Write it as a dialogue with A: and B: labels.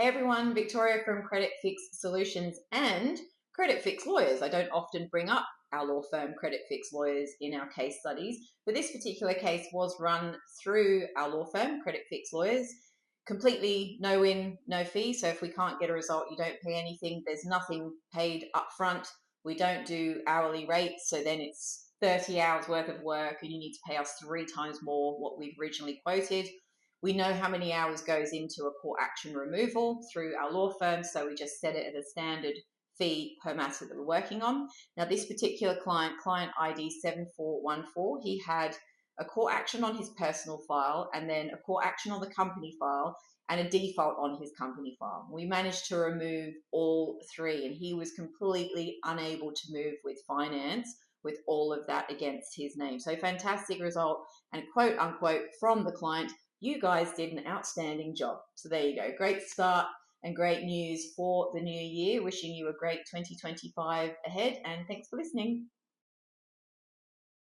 A: Hey everyone, Victoria from Credit Fix Solutions and Credit Fix Lawyers. I don't often bring up our law firm, Credit Fix Lawyers, in our case studies, but this particular case was run through our law firm, Credit Fix Lawyers. Completely no win, no fee. So if we can't get a result, you don't pay anything. There's nothing paid upfront. We don't do hourly rates, so then it's 30 hours worth of work and you need to pay us 3 times more what we've originally quoted. We know how many hours goes into a court action removal through our law firm, so we just set it at a standard fee per matter that we're working on. Now, this particular client ID 7414, he had a court action on his personal file and then a court action on the company file and a default on his company file. We managed to remove all 3 and he was completely unable to move with finance with all of that against his name. So fantastic result and quote unquote from the client, you guys did an outstanding job. So there you go. Great start and great news for the new year. Wishing you a great 2025 ahead, and thanks for listening.